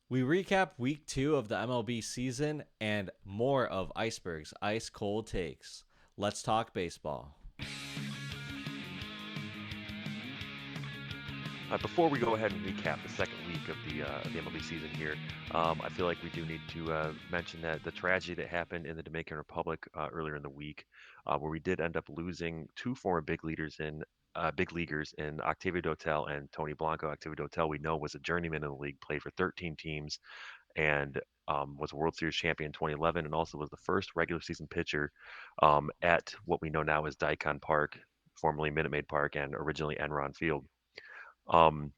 We recap week 2 of the MLB season and more of Iceberg's ice cold takes. Let's talk baseball. Before we go ahead and recap the second week of the MLB season here, I feel like we do need to mention that the tragedy that happened in the Dominican Republic earlier in the week, where we did end up losing two former big leaguers in Octavio Dotel and Tony Blanco. Octavio Dotel, we know, was a journeyman in the league, played for 13 teams, and was a World Series champion in 2011, and also was the first regular season pitcher at what we know now as Daikon Park, formerly Minute Maid Park, and originally Enron Field. Um,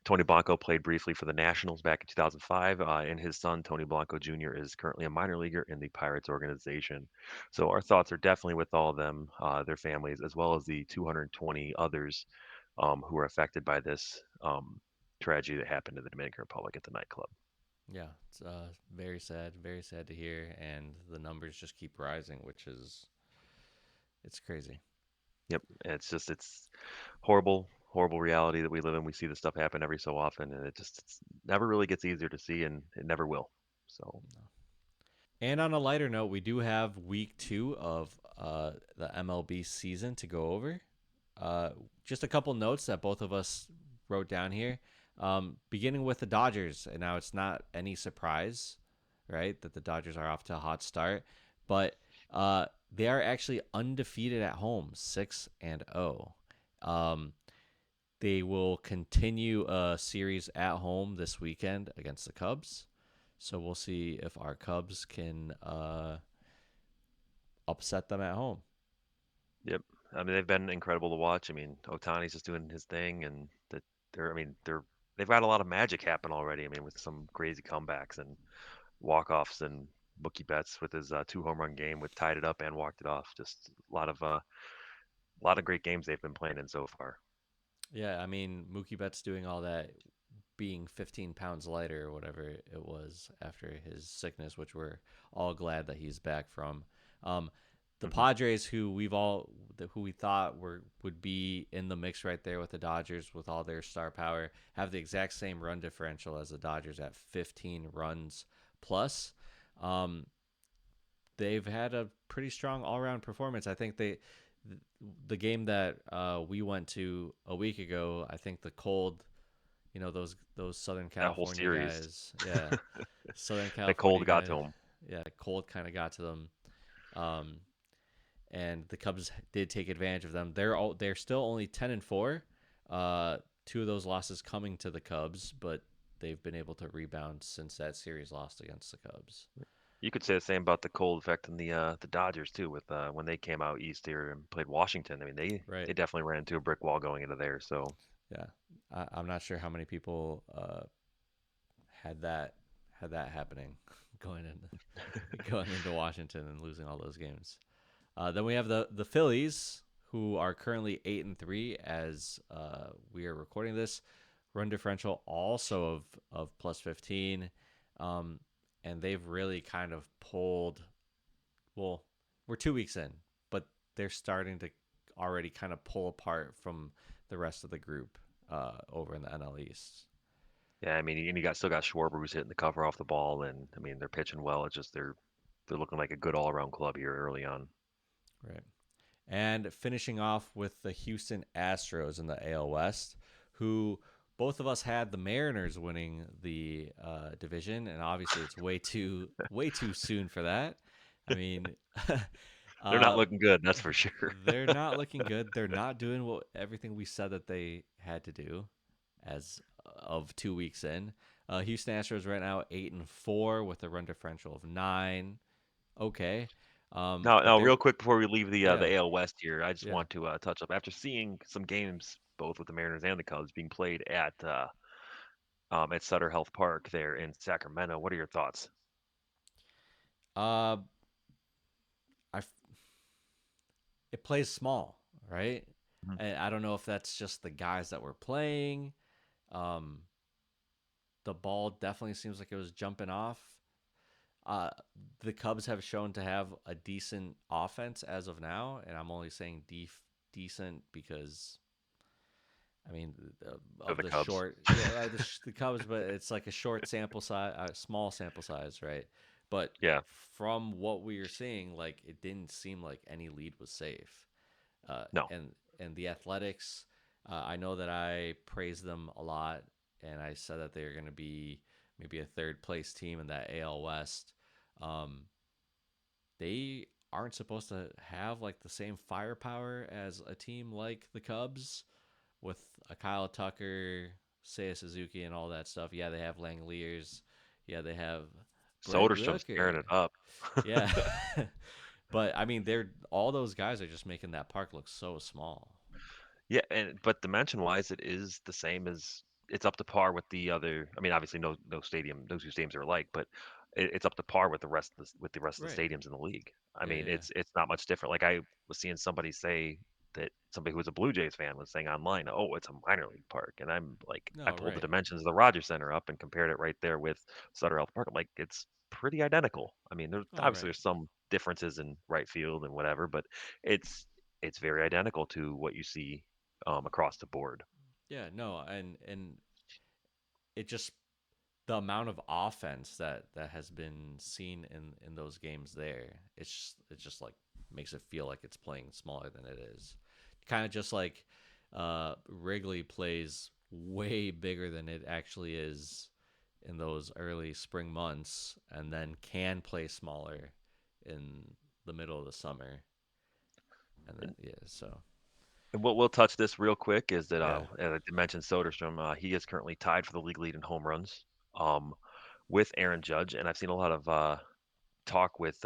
Tony Blanco played briefly for the Nationals back in 2005, and his son, Tony Blanco Jr., is currently a minor leaguer in the Pirates organization. So our thoughts are definitely with all of them, their families, as well as the 220 others who were affected by this tragedy that happened in the Dominican Republic at the nightclub. Yeah, it's very sad to hear, and the numbers just keep rising, which is it's crazy. Yep, it's horrible, horrible reality that we live in. We see this stuff happen every so often, and it's never really gets easier to see, and it never will. So. And on a lighter note, we do have week 2 of the MLB season to go over. Uh, just a couple notes that both of us wrote down here. Beginning with the Dodgers, and now it's not any surprise, right, that the Dodgers are off to a hot start, but they are actually undefeated at home, 6-0. Um, they will continue a series at home this weekend against the Cubs. So we'll see if our Cubs can upset them at home. Yep. I mean, they've been incredible to watch. I mean, Otani's just doing his thing, and that they've got a lot of magic happen already. I mean, with some crazy comebacks and walk-offs and bookie bets with his two home run game, with tied it up and walked it off. Just a lot of great games they've been playing in so far. Yeah, I mean, Mookie Betts doing all that, being 15 pounds lighter or whatever it was after his sickness, which we're all glad that he's back from. Um, the Hmm. Padres, who we thought would be in the mix right there with the Dodgers with all their star power, have the exact same run differential as the Dodgers at 15 runs plus. Um, they've had a pretty strong all around performance. I think the game that we went to a week ago, I think the cold, those Southern That whole California series, guys, yeah, Southern that California cold got to guys, him. yeah, cold kind of got to them, um, and the Cubs did take advantage of them. They're still only 10-4. Two of those losses coming to the Cubs, but they've been able to rebound since that series lost against the Cubs. You could say the same about the cold effect in the Dodgers too, with when they came out east here and played Washington. I mean, Right. they definitely ran into a brick wall going into there. So. Yeah. I'm not sure how many people had that had that happening going going into Washington and losing all those games. Then we have the Phillies, who are currently 8-3 as we are recording this. Run differential also of plus 15, um, and they've really kind of pulled. Well, we're 2 weeks in, but they're starting to already kind of pull apart from the rest of the group over in the NL East. Yeah, I mean, and you got still got Schwarber who's hitting the cover off the ball, and I mean they're pitching well. It's just they're looking like a good all around club here early on. Right. And finishing off with the Houston Astros in the AL West, who both of us had the Mariners winning the division, and obviously it's way too soon for that. I mean, They're not uh, looking good, that's for sure. they're not looking good. They're not doing what everything we said that they had to do, as of 2 weeks in. Houston Astros right now 8-4 with a run differential of 9. Okay, but Now, they're real quick before we leave yeah, the AL West here, I just yeah. want to touch up after seeing some games both with the Mariners and the Cubs being played at Sutter Health Park there in Sacramento. What are your thoughts? Uh, I it plays small, right? Mhm. And I don't know if that's just the guys that were playing. Um, the ball definitely seems like it was jumping off. Uh, the Cubs have shown to have a decent offense as of now, and I'm only saying decent because I mean, For of the the Cubs. short, yeah, the Cubs, but it's like a short sample size, small sample size, right? But Yeah. from what we were seeing, like it didn't seem like any lead was safe. Uh, No. and and the Athletics, I know that I praised them a lot, and I said that they're going to be maybe a third place team in that AL West. Um, they aren't supposed to have like the same firepower as a team like the Cubs with a Kyle Tucker, Seiya Suzuki, and all that stuff. Yeah, they have Langoliers. Yeah, they have Brent Soderstrom's Rooker. tearing it up. Yeah, but I mean, they're all those guys are just making that park look so small. Yeah, and but dimension wise, it is the same as it's up to par with the other. I mean, obviously, no stadium, no two stadiums are alike, but it's up to par with the rest of with the rest of the Right. stadiums in the league. I Yeah. mean, Yeah. it's not much different. Like I was seeing somebody say that somebody who was a Blue Jays fan was saying online, "Oh, it's a minor league park," and I'm like, I No. pulled the Right. dimensions of the Rogers Center up and compared it right there with Sutter Health Park. I'm like, it's pretty identical. I mean, there's Oh. obviously Right. there's some differences in right field and whatever, but it's it's very identical to what you see across the board. Yeah. No. And it just the amount of offense that has been seen in those games there. It's just like makes it feel like it's playing smaller than it is. Kind of just like Wrigley plays way bigger than it actually is in those early spring months, and then can play smaller in the middle of the summer. And then yeah, so And we'll touch this real quick is that yeah, as I mentioned Soderstrom, he is currently tied for the league lead in home runs um, with Aaron Judge, and I've seen a lot of talk with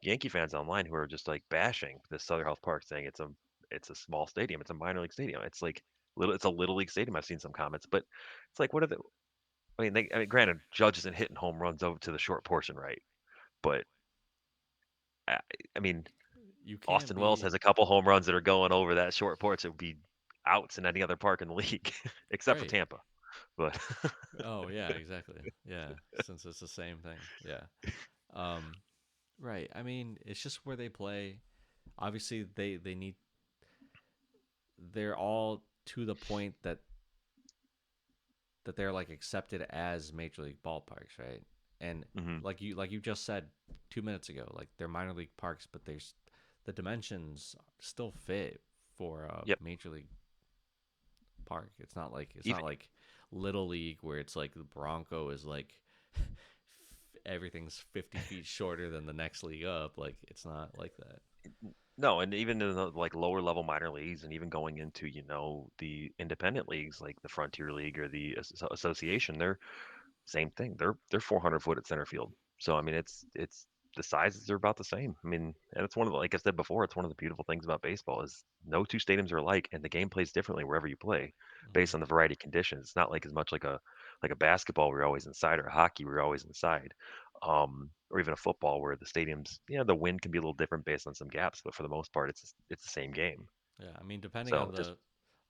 Yankee fans online who are just like bashing this Southern Health Park, saying it's a small stadium, it's a minor league stadium, it's like it's a little league stadium. I've seen some comments, but it's like what are the? I mean, granted, Judge isn't hitting home runs over to the short portion, right? But I, I mean, you can't Austin Wells be has a couple home runs that are going over that short porch. It would be outs in any other park in the league, except for right. Tampa. But Oh yeah, exactly. Yeah, since it's the same thing. Yeah. Um, right. I mean, it's just where they play. Obviously, they need. They're all to the point that they're like accepted as major league ballparks, right? And hmm like you just said 2 minutes ago, like they're minor league parks, but there's the dimensions still fit for a yep, major league park. It's even not like little league where it's like the Bronco is like everything's 50 feet shorter than the next league up. Like it's not like that. no, and even in the like lower level minor leagues, and even going into the independent leagues like the Frontier League or the association, they're same thing. They're 400 foot at center field. So I mean, it's the sizes are about the same. I mean, and it's one of the like I said before, it's one of the beautiful things about baseball is no two stadiums are alike, and the game plays differently wherever you play, Hmm. based on the variety of conditions. It's not like as much like a basketball where you're always inside or a hockey where you're always inside, or even a football where the stadiums, the wind can be a little different based on some gaps, but for the most part, it's the same game. Yeah, I mean, depending So just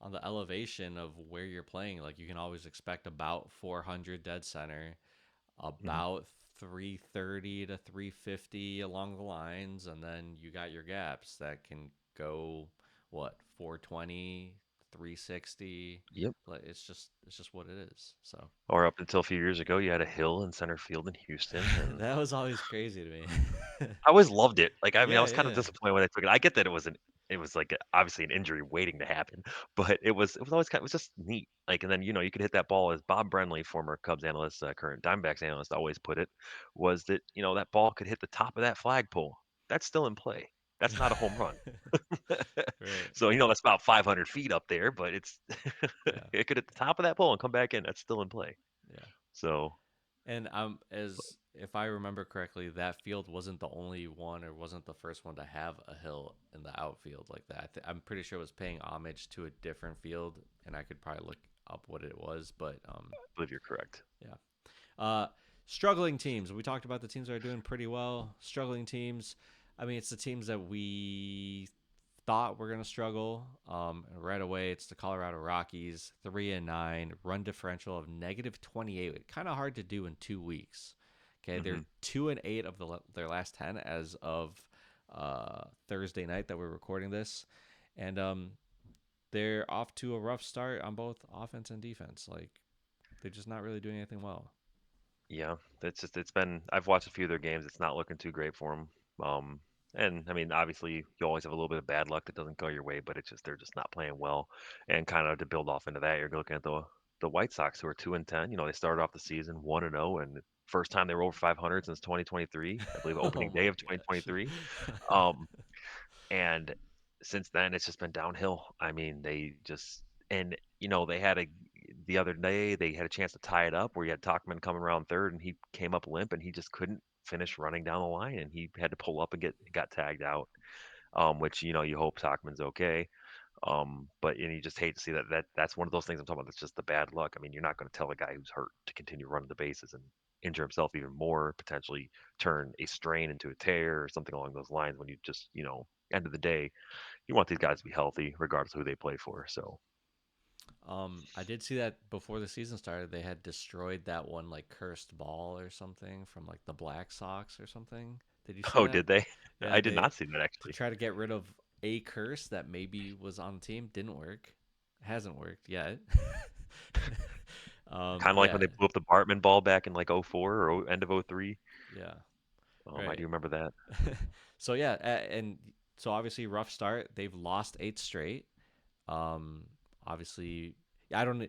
on the elevation of where you're playing, like you can always expect about 400 dead center, mhm. about 330 to 350 along the lines, and then you got your gaps that can go what 420, 360. Yep. Like it's just what it is. So Or up until a few years ago, you had a hill in center field in Houston, and that was always crazy to me. I always loved it. Like, I mean, I Yeah, was kind of yeah, disappointed when they took it. I get that it was like obviously an injury waiting to happen, but it was always kind of, it was just neat. Like, and then you could hit that ball as Bob Brenly, former Cubs analyst, current Diamondbacks analyst, always put it, was that that ball could hit the top of that flagpole. That's still in play. That's not a home run. right. So that's about 500 feet up there, but it's Yeah, it could hit the top of that pole and come back in. That's still in play. yeah. So And as if I remember correctly, that field wasn't the only one or wasn't the first one to have a hill in the outfield like that. I'm pretty sure it was paying homage to a different field, and I could probably look up what it was. But I believe you're correct. yeah. Uh, struggling teams. We talked about the teams that are doing pretty well. Struggling teams. I mean, it's the teams that we thought were going to struggle. And right away, it's the Colorado Rockies, 3-9, run differential of -28. Kind of hard to do in 2 weeks. Okay, they're hmm 2-8 of their last 10 as of Thursday night that we're recording this, and they're off to a rough start on both offense and defense. Like they're just not really doing anything well. Yeah, it's been I've watched a few of their games. It's not looking too great for them. And I mean, obviously, you always have a little bit of bad luck that doesn't go your way, but it's just they're just not playing well. And kind of to build off into that, you're looking at the White Sox who are 2-10. You know, they started off the season 1-0, and first time they were over 500 since 2023. I believe Oh opening day my of gosh. 2023. Um, and since then, it's just been downhill. I mean, they just and you know they had a the other day they had a chance to tie it up where you had Talkman coming around third and he came up limp and he just couldn't finish running down the line and he had to pull up and got tagged out. Which you know you hope Talkman's okay. But and you just hate to see that's one of those things I'm talking about. That's just the bad luck. I mean, you're not going to tell a guy who's hurt to continue running the bases and injure himself even more, potentially turn a strain into a tear or something along those lines when you just, you know, end of the day, you want these guys to be healthy regardless of who they play for. So, I did see that before the season started, they had destroyed that one like cursed ball or something from like the Black Sox or something. Did you see oh, that? did they? Yeah, I did they not see that to actually. try to get rid of a curse that maybe was on the team didn't work. Hasn't worked yet. Kind of like when Yeah, they blew up the Bartman ball back in like '04 or end of '03. yeah, I do right. remember that. So yeah, and so obviously rough start. They've lost 8 straight. Um, obviously, I don't.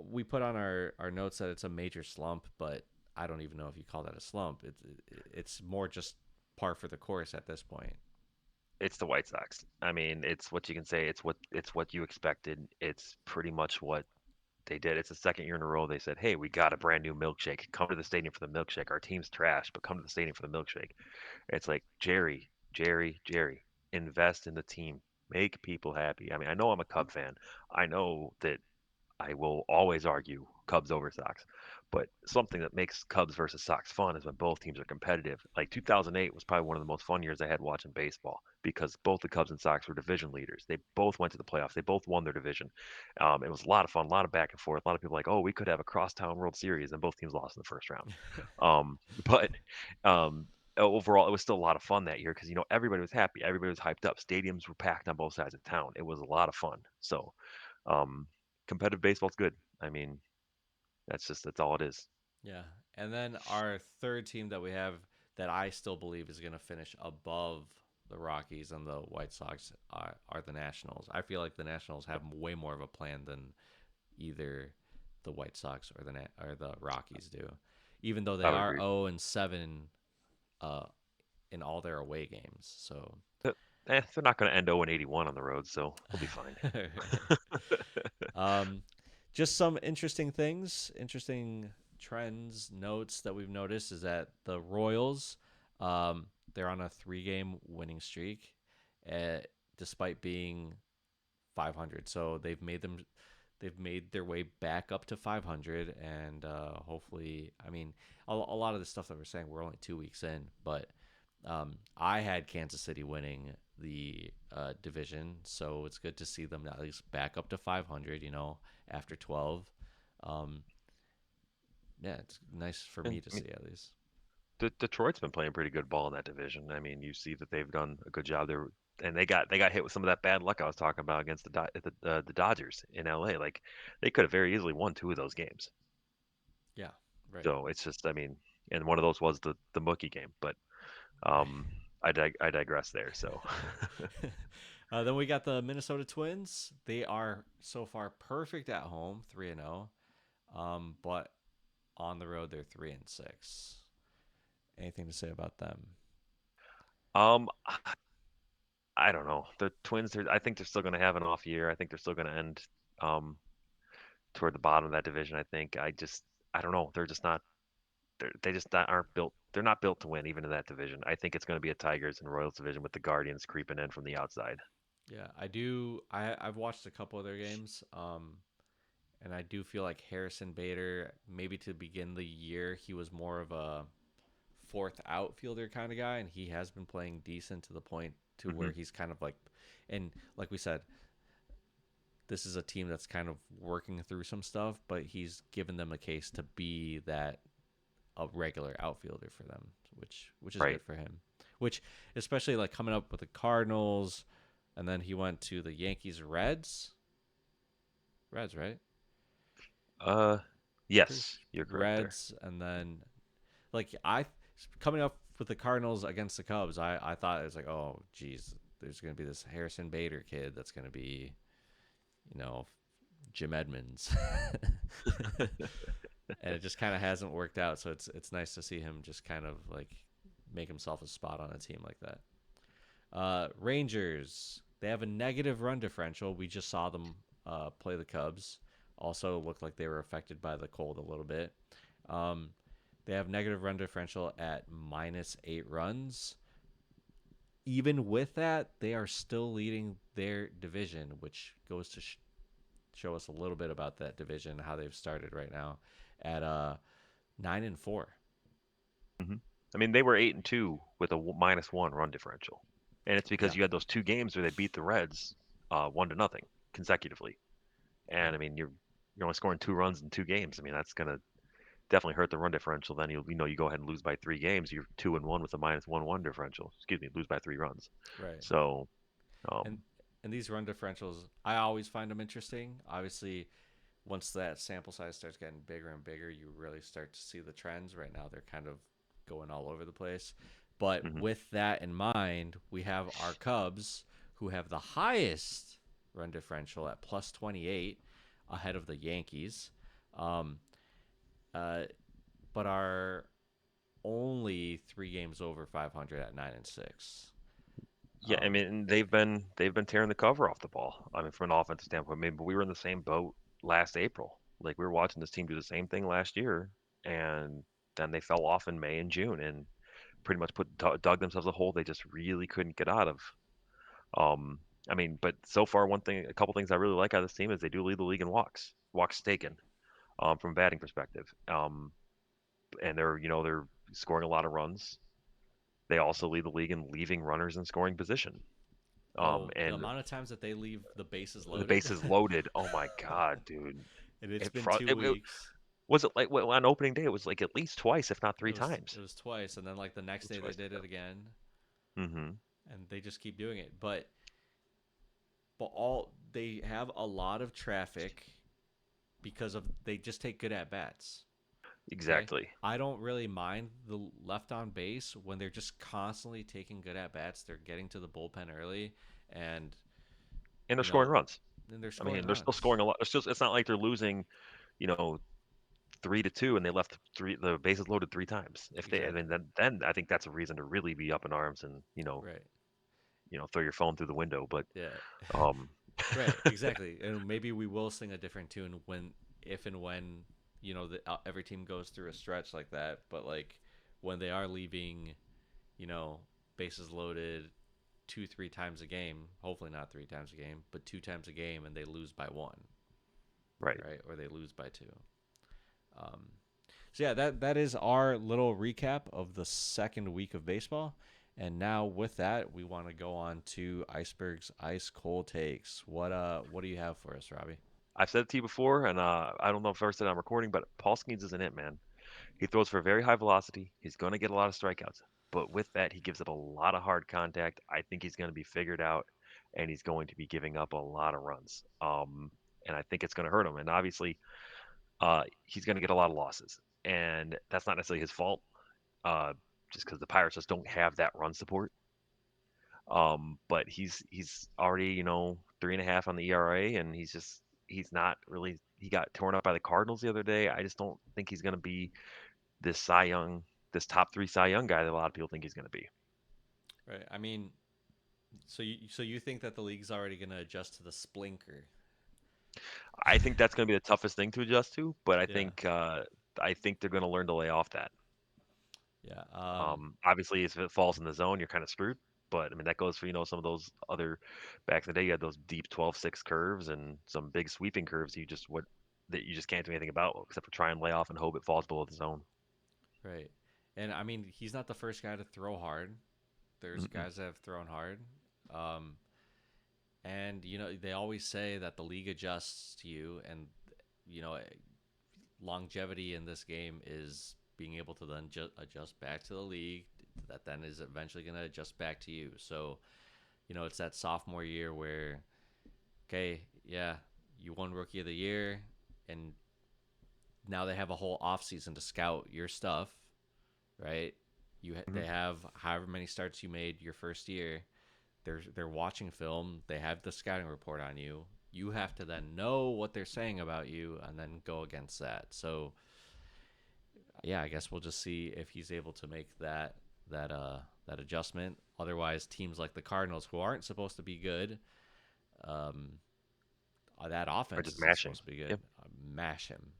We put on our notes that it's a major slump, but I don't even know if you call that a slump. It's more just par for the course at this point. It's the White Sox. I mean, it's what you can say. It's what you expected. It's pretty much what they did. It's the second year in a row they said, "Hey, we got a brand new milkshake. Come to the stadium for the milkshake. Our team's trash, but come to the stadium for the milkshake." It's like, Jerry, Jerry, Jerry, invest in the team. Make people happy. I mean, I know I'm a Cub fan. I know that I will always argue Cubs over Sox. But something that makes Cubs versus Sox fun is when both teams are competitive. Like 2008 was probably one of the most fun years I had watching baseball because both the Cubs and Sox were division leaders. They both went to the playoffs. They both won their division. It was a lot of fun, a lot of back and forth. A lot of people like, oh, we could have a crosstown World Series, and both teams lost in the first round. But overall, it was still a lot of fun that year because you know everybody was happy, everybody was hyped up. Stadiums were packed on both sides of town. It was a lot of fun. So um, competitive baseball's good. I mean, that's all it is. Yeah, and then our third team that we have that I still believe is going to finish above the Rockies and the White Sox are the Nationals. I feel like the Nationals have way more of a plan than either the White Sox or the Rockies do, even though they I would are agree. 0-7 uh, in all their away games. So, They're not going to end 0-81 on the road, so they'll be fine. um, just some interesting things, interesting trends, notes that we've noticed is that the Royals, they're on a 3-game winning streak, uh, despite being 500. So they've made their way back up to 500, and hopefully, I mean, a lot of the stuff that we're saying, we're only 2 weeks in, but I had Kansas City winning the division, so it's good to see them at least back up to 500. After 12. Um, yeah, it's nice for And me to I mean, see at least. Detroit's been playing pretty good ball in that division. I mean, you see that they've done a good job there, and they got hit with some of that bad luck I was talking about against the Dodgers in LA. Like they could have very easily won two of those games. Yeah, right, So it's just, I mean, and one of those was the Mookie game, but um, I digress there. So then we got the Minnesota Twins. They are so far perfect at home, 3-0. But on the road they're 3-6. Anything to say about them? um, I don't know. The Twins, I think they're still going to have an off year. I think they're still going to end um, toward the bottom of that division. I don't know. They're just not. They just aren't built. They're not built to win even in that division. I think it's going to be a Tigers and Royals division with the Guardians creeping in from the outside. Yeah, I do. I've watched a couple of their games. And I do feel like Harrison Bader, maybe to begin the year, he was more of a fourth outfielder kind of guy, and he has been playing decent to the point to Hmm. where he's kind of like, and like we said, this is a team that's kind of working through some stuff, but he's given them a case to be that a regular outfielder for them, which is Right. good for him. Which especially like coming up with the Cardinals, and then he went to the Yankees, Reds, Reds, right? Uh, Pretty yes, you're correct there. Reds, and then like I coming up with the Cardinals against the Cubs, I thought it was like, oh, geez, there's gonna be this Harrison Bader kid that's gonna be, you know, Jim Edmonds, and it just kind of hasn't worked out. So it's nice to see him just kind of like make himself a spot on a team like that. Rangers, they have a negative run differential. We just saw them play the Cubs. Also looked like they were affected by the cold a little bit. Um, they have negative run differential at -8 runs. Even with that, they are still leading their division, which goes to show us a little bit about that division, how they've started right now at 9-4. hmm I mean, they were 8-2 with a -1 run differential, and it's because Yeah, you had those two games where they beat the Reds 1-0 consecutively. And I right, mean, you're only scoring 2 runs in 2 games. I mean, that's gonna definitely hurt the run differential. Then you go ahead and lose by 3 games. You're 2-1 with a -1 run differential. Excuse me, lose by 3 runs. right. So, And um, and these run differentials, I always find them interesting. Obviously, once that sample size starts getting bigger and bigger, you really start to see the trends. Right now, they're kind of going all over the place. But mhm. with that in mind, we have our Cubs, who have the highest run differential at +28, ahead of the Yankees, um, uh, but are only 3 games over 500 at 9-6. Yeah, I mean, they've been tearing the cover off the ball. I mean, from an offensive standpoint, I mean, but we were in the same boat last April. Like we were watching this team do the same thing last year, and then they fell off in May and June, and pretty much dug themselves a hole they just really couldn't get out of. Um, I mean, but so far, a couple things I really like out of this team is they do lead the league in walks taken, from a batting perspective. And they're scoring a lot of runs. They also lead the league in leaving runners in scoring position. Oh, the And amount of times that they leave the bases the loaded. bases loaded. Oh my God, dude! And it's It, been fro- two it weeks. was it like on opening day. It was like at least twice, if not It three was times. it was twice, and then like the next day they Twice. did it again, Mm-hmm. and they just keep doing it. But all they have a lot of traffic because of they just take good at bats. Okay, Exactly. I don't really mind the left on base when they're just constantly taking good at bats. They're getting to the bullpen early, and And they're you know, scoring runs. then they're I scoring mean, they're still runs. scoring a lot. It's not like they're losing, you know, 3-2 and they left the bases loaded 3 times. If they, I mean, Exactly. then I think that's a reason to really be up in arms and Right. throw your phone through the window. But Yeah. um, Right, exactly. And maybe we will sing a different tune when, if and when, every team goes through a stretch like that. But like when they are leaving, you know, bases loaded 2, 3 times a game, hopefully not 3 times a game, but 2 times a game, and they lose by one, right. right? Or they lose by two. Um, so yeah, that is our little recap of the second week of baseball. And now with that, we want to go on to Iceberg's ice cold takes. What do you have for us, Robbie? I've said it to you before, and I don't know if I ever said it on recording, but Paul Skenes isn't it, man. He throws for very high velocity. He's going to get a lot of strikeouts, but with that, he gives up a lot of hard contact. I think he's going to be figured out, and he's going to be giving up a lot of runs. And I think it's going to hurt him. And obviously, he's going to get a lot of losses, and that's not necessarily his fault. Uh, just because the Pirates just don't have that run support. But he's already 3.5 on the ERA, and he's not really. He got torn up by the Cardinals the other day. I just don't think he's going to be this Cy Young, this top three Cy Young guy that a lot of people think he's going to be. Right. I mean, so you think that the league's already going to adjust to the splinker? I think that's going to be the toughest thing to adjust to, but Yeah. I think they're going to learn to lay off that. Yeah. Obviously, if it falls in the zone, you're kind of screwed. But I mean, that goes for some of those other back in the day. You had those deep 12-6 curves and some big sweeping curves. That you just can't do anything about except for try and lay off and hope it falls below the zone. Right. And I mean, he's not the first guy to throw hard. There's Mm-mm. guys that have thrown hard. Um, and they always say that the league adjusts to you, and you know, longevity in this game is being able to then adjust back to the league. That then is eventually going to adjust back to you. So it's that sophomore year where, okay, yeah, you won Rookie of the Year, and now they have a whole offseason to scout your stuff, right? Hmm. They have however many starts you made your first year. They're watching film. They have the scouting report on you. You have to then know what they're saying about you and then go against that. So yeah, I guess we'll just see if he's able to make that adjustment. Otherwise, teams like the Cardinals, who aren't supposed to be good, um, that Or offense just isn't mashing. supposed to be good. Yep. Mash him.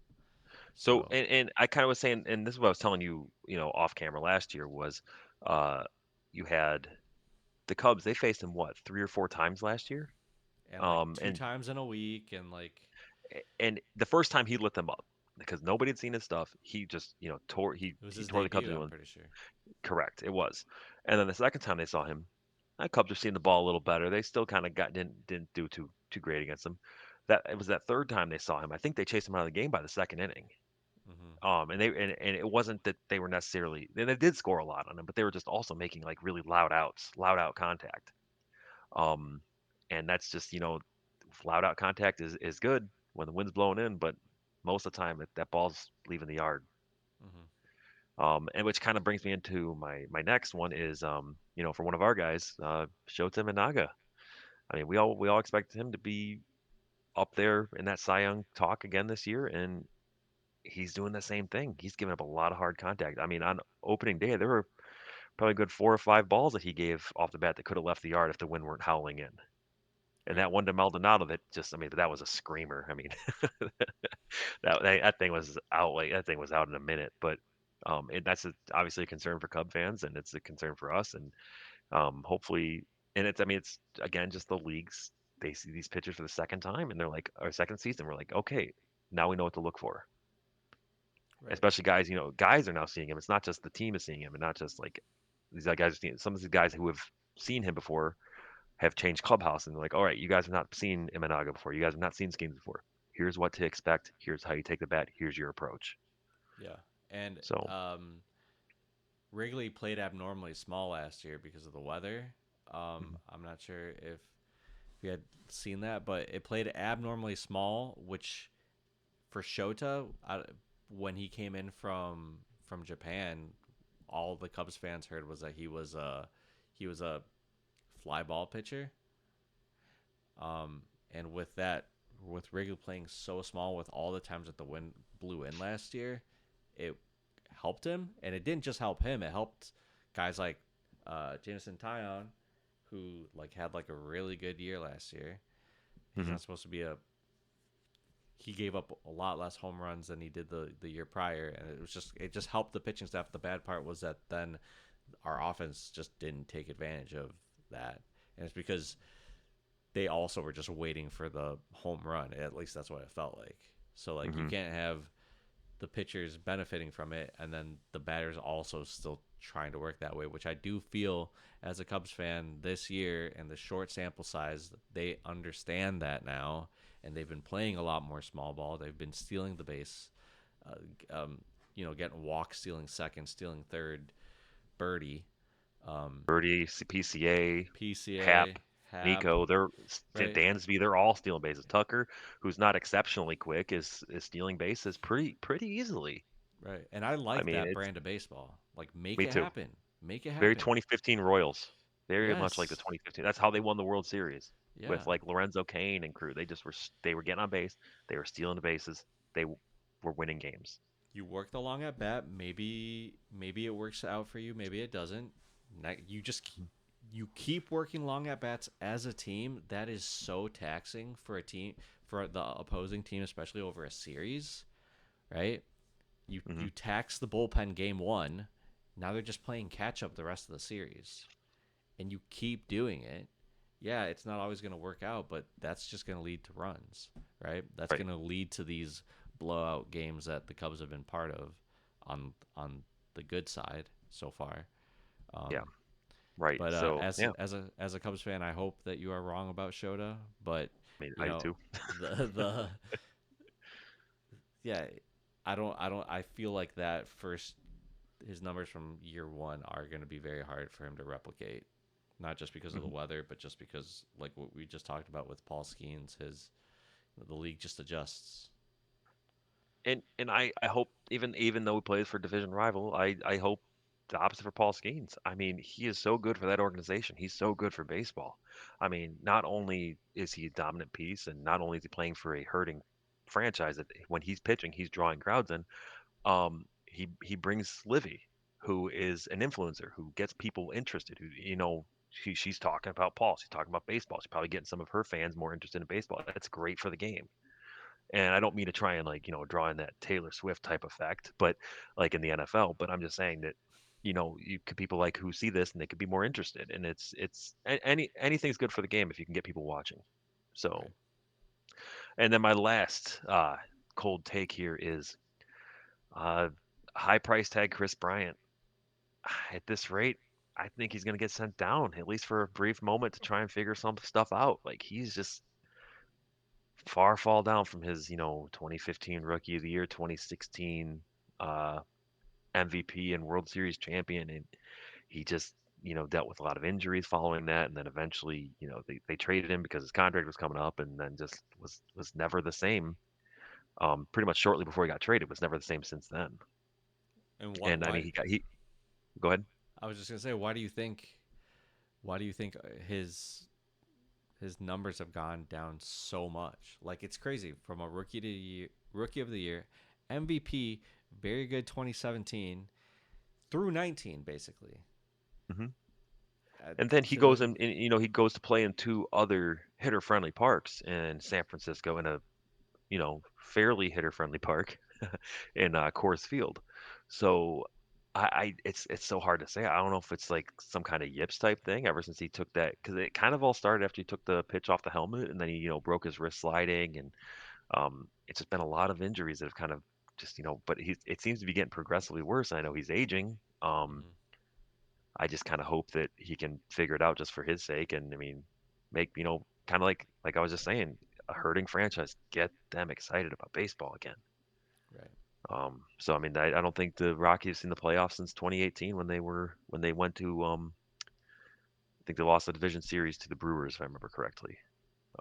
So, So and I kind of was saying, and this is what I was telling you, off camera last year was, uh, you had the Cubs. They faced him what 3 or 4 times last year. and like Um, two and times in a week, and like and the first time he lit them up because nobody had seen his stuff. He just tore it was he his tore the Cubs a debut. new I'm one. pretty sure. Correct, it was. And then the second time they saw him, the Cubs are seeing the ball a little better. They still kind of didn't do too great against him. That it was that third time they saw him. I think they chased him out of the game by the second inning. Hmm. And it wasn't that they were necessarily they did score a lot on him, but they were just also making like really loud outs, loud out contact. Um, and that's just loud out contact is good when the wind's blowing in, but most of the time that ball's leaving the yard. Hmm. And which kind of brings me into my next one is for one of our guys, Shota Imanaga. I mean, we all expect him to be up there in that Cy Young talk again this year, and he's doing the same thing. He's giving up a lot of hard contact. I mean, on opening day, there were probably a good 4 or 5 balls that he gave off the bat that could have left the yard if the wind weren't howling in. And Right. that one to Maldonado, that just, I mean, that was a screamer. I mean, that thing was out like that thing was out in a minute. But that's obviously a concern for Cub fans, and it's a concern for us. And hopefully, and it's, I mean, it's again just the leagues. They see these pitchers for the second time, and they're like, our second season, we're like, okay, now we know what to look for. Right. Especially guys, guys are now seeing him. It's not just the team is seeing him, and not just like these other guys are seeing. Some of these guys who have seen him before have changed clubhouse, and they're like, all right, you guys have not seen Imanaga before. You guys have not seen Skenes before. Here's what to expect. Here's how you take the bat. Here's your approach. Yeah. And So, Wrigley played abnormally small last year because of the weather. mhm, I'm not sure if you had seen that, but it played abnormally small, which for Shota, when he came in from Japan, all the Cubs fans heard was that he was a fly ball pitcher. And with that, with Wrigley playing so small, with all the times that the wind blew in last year, it helped him, and it didn't just help him. It helped guys like Jameson Taillon, who like had like a really good year last year. He's mhm, not supposed to be a. He gave up a lot less home runs than he did the year prior, and it just helped the pitching staff. The bad part was that then our offense just didn't take advantage of that, and it's because they also were just waiting for the home run. At least that's what it felt like. So like you mhm, can't have the pitchers benefiting from it and then the batters also still trying to work that way, which I do feel as a Cubs fan this year and the short sample size, they understand that now and they've been playing a lot more small ball. They've been stealing the base, getting walks, stealing second, stealing third, birdie, um, Birdie, PCA, Hap, PCA, Hap, Nico, right? Dansby, they're all stealing bases. Tucker, who's not exceptionally quick, is stealing bases pretty easily. Right. And I I like mean, that it's brand of baseball. Like make me it too. happen. Make it Very happen. 2015 Royals. Very much like the Yes. 2015. That's how they won the World Series Yeah. with like Lorenzo Cain and crew. They were getting on base. They were stealing the bases. They were winning games. You work the long at bat. Maybe it works out for you. Maybe it doesn't. You just you keep working long at bats as a team. That is so taxing for a team, for the opposing team, especially over a series, right? You Hmm. you tax the bullpen game one. Now they're just playing catch up the rest of the series, and you keep doing it. Yeah, it's not always going to work out, but that's just going to lead to runs, right? That's Right. going to lead to these blowout games that the Cubs have been part of on the good side so far. Yeah. Um, Right. but So yeah, as a Cubs fan, I hope that you are wrong about Shota. But you I do know too. the yeah, I feel like that first his numbers from year one are going to be very hard for him to replicate. not just because of the Mhm. weather, but just because, like what we just talked about with Paul Skenes, the league just adjusts. And I hope even though he plays for division rival, I hope the opposite for Paul Skeens. I mean, he is so good for that organization. He's so good for baseball. I mean, not only is he a dominant piece, and not only is he playing for a hurting franchise that when he's pitching, he's drawing crowds in. He brings Livy, who is an influencer, who gets people interested. Who she's talking about Paul. She's talking about baseball. She's probably getting some of her fans more interested in baseball. That's great for the game. And I don't mean to try and like, draw in that Taylor Swift type effect, but like in the NFL, but I'm just saying that, you could people like who see this and they could be more interested. And anything's good for the game if you can get people watching. So, Right. and then my last cold take here is uh, high price tag Kris Bryant. At this rate, I think he's going to get sent down at least for a brief moment to try and figure some stuff out. Like he's just far fall down from his, 2015 Rookie of the Year, 2016 uh, MVP and World Series champion, and he just, dealt with a lot of injuries following that, and then eventually, they traded him because his contract was coming up, and then just was never the same. Pretty much shortly before he got traded, was never the same since then. And And I mean, he go ahead. I was just gonna say, why do you think his numbers have gone down so much? Like it's crazy from a rookie of the year, MVP, very good 2017 through 19 basically. hmm Uh, And then he goes to in, he goes to play in two other hitter-friendly parks in San Francisco in a fairly hitter-friendly park in Coors Field. So it's so hard to say. I don't know if it's like some kind of yips type thing ever since he took that because it kind of all started after he took the pitch off the helmet and then he broke his wrist sliding and it's just been a lot of injuries that have kind of just but it seems to be getting progressively worse. I know he's aging. Mhm. I just kind of hope that he can figure it out just for his sake and I mean make kind of like I was just saying a hurting franchise get them excited about baseball again. Right. So I mean, I don't think the Rockies in the playoffs since 2018 when they went to I think they lost the division series to the Brewers if I remember correctly.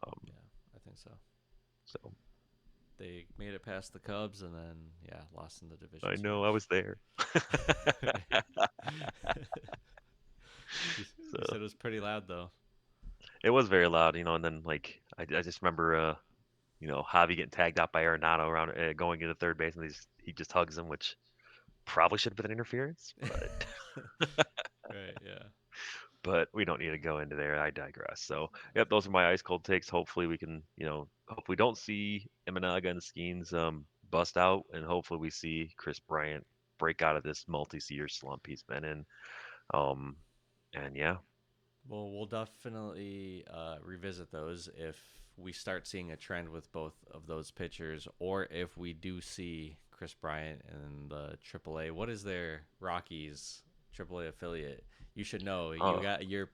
Um, Yeah, I think so. so They made it past the Cubs and then yeah, lost in the division I know I series. was there. you, you So said it was pretty loud though. it was very loud, and then like I just remember Javi getting tagged out by Arenado around going into third base and he just hugs him, which probably should have been interference, Right, yeah. but we don't need to go into there. I digress. So, yep, those are my ice cold takes. Hopefully, we can, hope we don't see Imanaga and Skeens bust out, and hopefully, we see Kris Bryant break out of this multi-year slump he's been in. Um, and yeah, Well, we'll definitely revisit those if we start seeing a trend with both of those pitchers, or if we do see Kris Bryant in the AAA. What is their Rockies AAA affiliate? You should know. You uh, got your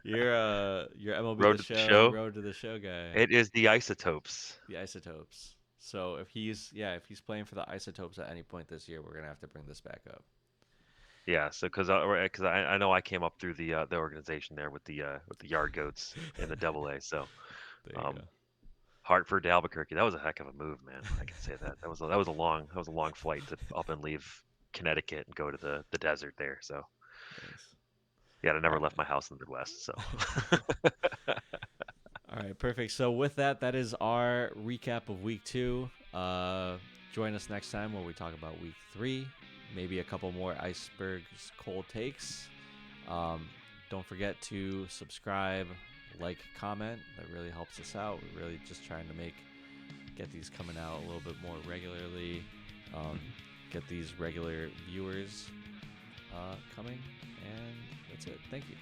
MLB road the to the Show, show. Road to the Show guy, It is the Isotopes. the Isotopes. So if he's playing for the Isotopes at any point this year, we're gonna have to bring this back up. Yeah, so because I know I came up through the organization there with the Yard Goats in the Double A. So There you um, go. Hartford to Albuquerque. That was a heck of a move, man. I can say that. That was a long flight to up and leave Connecticut and go to the desert there. So Nice. yeah, I All never left right. my house in the Midwest. So All right, perfect. So with that, that is our recap of week 2. Join us next time where we talk about week 3, maybe a couple more Iceberg's cold takes. Um, don't forget to subscribe, like, comment. That really helps us out. We're really just trying to get these coming out a little bit more regularly. Um, get these regular viewers coming, and that's it. Thank you.